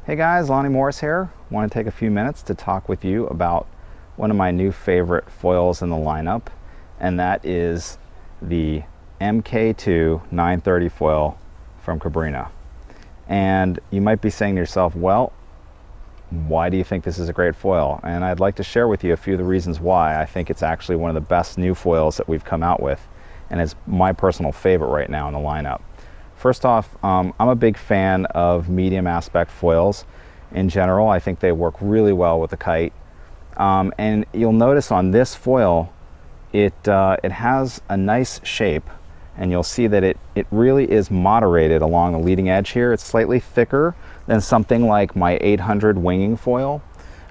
Hey guys, Lonnie Morris here. Want to take a few minutes to talk with you about one of my new favorite foils in the lineup, and that is the MKII 930 foil from Cabrhina. And you might be saying to yourself, well, why do you think this is a great foil? And I'd like to share with you a few of the reasons why I think it's actually one of the best new foils that we've come out with, and it's my personal favorite right now in the lineup. First off, I'm a big fan of medium aspect foils in general. I think they work really well with the kite. And you'll notice on this foil, it has a nice shape, and you'll see that it really is moderated along the leading edge here. It's slightly thicker than something like my 800 winging foil.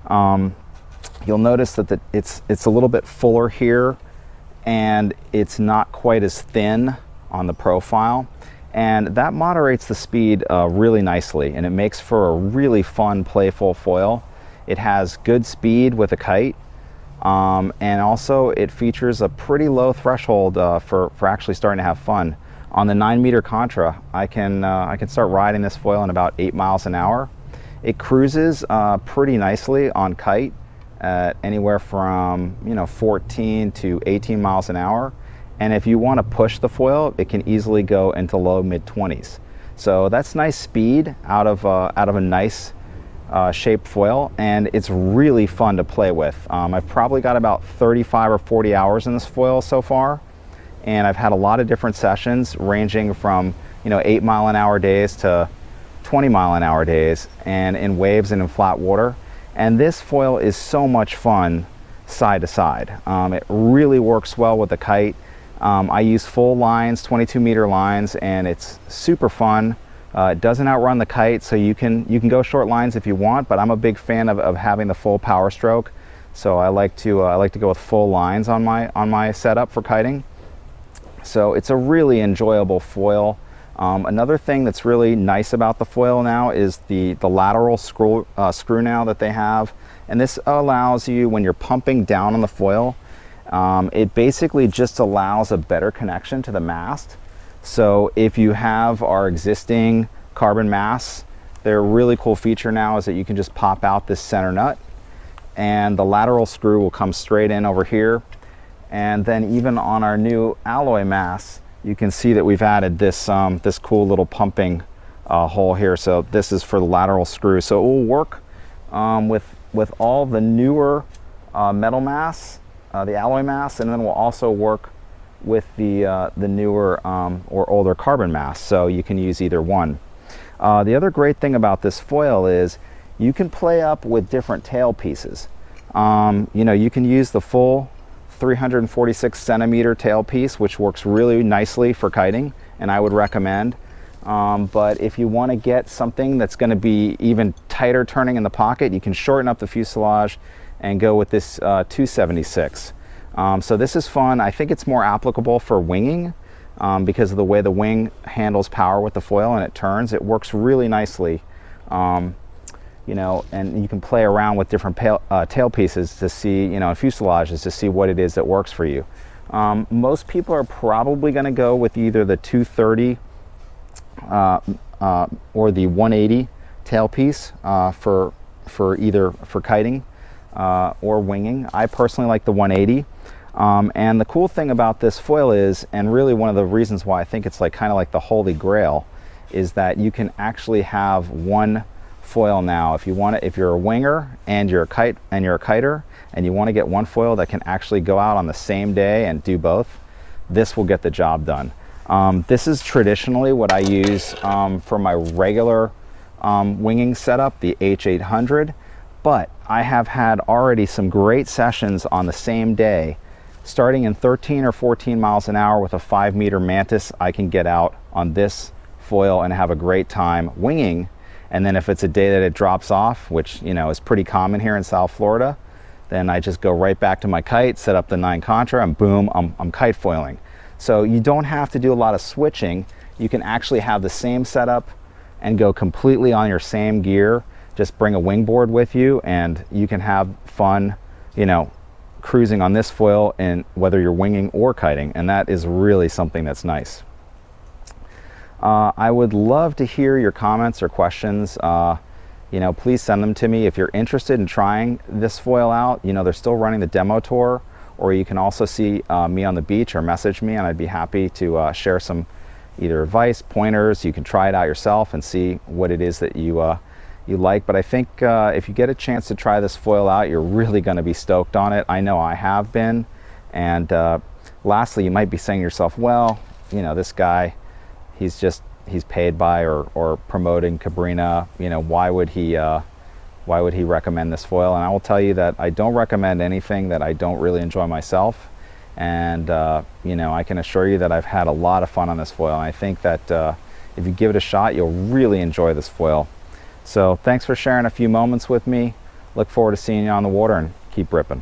You'll notice that it's a little bit fuller here, and it's not quite as thin on the profile. And that moderates the speed really nicely, and it makes for a really fun, playful foil. It has good speed with a kite, and also it features a pretty low threshold for actually starting to have fun. On the 9-meter contra, I can start riding this foil in about 8 miles an hour. It cruises pretty nicely on kite at anywhere from 14 to 18 miles an hour. And if you want to push the foil, it can easily go into low mid-20s. So that's nice speed out of a nice shaped foil, and it's really fun to play with. I've probably got about 35 or 40 hours in this foil so far, and I've had a lot of different sessions ranging from 8-mile-an-hour days to 20-mile-an-hour days, and in waves and in flat water. And this foil is so much fun side to side. It really works well with the kite. I use full lines, 22-meter lines, and it's super fun. It doesn't outrun the kite, so you can go short lines if you want, but I'm a big fan of having the full power stroke. So I like to go with full lines on my setup for kiting. So it's a really enjoyable foil. Another thing that's really nice about the foil now is the lateral screw now that they have, and this allows you, when you're pumping down on the foil, it basically just allows a better connection to the mast. So if you have our existing carbon masts, their really cool feature now is that you can just pop out this center nut, and the lateral screw will come straight in over here. And then even on our new alloy masts, you can see that we've added this this cool little pumping hole here. So this is for the lateral screw. So it will work with all the newer metal masts, the alloy mass, and then will also work with the newer or older carbon mass, so you can use either one. The other great thing about this foil is you can play up with different tail pieces. You can use the full 346 centimeter tail piece, which works really nicely for kiting, and I would recommend. But if you want to get something that's going to be even tighter turning in the pocket, you can shorten up the fuselage and go with this 276. So this is fun. I think it's more applicable for winging because of the way the wing handles power with the foil and it turns. It works really nicely, and you can play around with different tail pieces to see, fuselages to see what it is that works for you. Most people are probably going to go with either the 230 or the 180 tail piece for kiting or winging. I personally like the 180. And the cool thing about this foil is, and really one of the reasons why I think it's kind of like the holy grail, is that you can actually have one foil now. If you're a winger and you're a kiter and you want to get one foil that can actually go out on the same day and do both, this will get the job done. This is traditionally what I use for my regular winging setup, the H800, but I have had already some great sessions on the same day. Starting in 13 or 14 miles an hour with a 5-meter mantis, I can get out on this foil and have a great time winging. And then if it's a day that it drops off, which is pretty common here in South Florida, then I just go right back to my kite, set up the 9 contra, and boom, I'm kite foiling. So you don't have to do a lot of switching. You can actually have the same setup and go completely on your same gear. Just bring a wingboard with you, and you can have fun, cruising on this foil, and whether you're winging or kiting, and that is really something that's nice. I would love to hear your comments or questions. you know, please send them to me. If you're interested in trying this foil out, you know, they're still running the demo tour, or you can also see me on the beach or message me, and I'd be happy to share some either advice, pointers. You can try it out yourself and see what it is that you like. But I think if you get a chance to try this foil out, you're really going to be stoked on it. I know I have been. And lastly, you might be saying to yourself, well, you know, this guy, he's paid by or promoting Cabrhina. You know, why would he recommend this foil? And I will tell you that I don't recommend anything that I don't really enjoy myself. And you know, I can assure you that I've had a lot of fun on this foil. And I think that if you give it a shot, you'll really enjoy this foil. So thanks for sharing a few moments with me. Look forward to seeing you on the water, and keep ripping.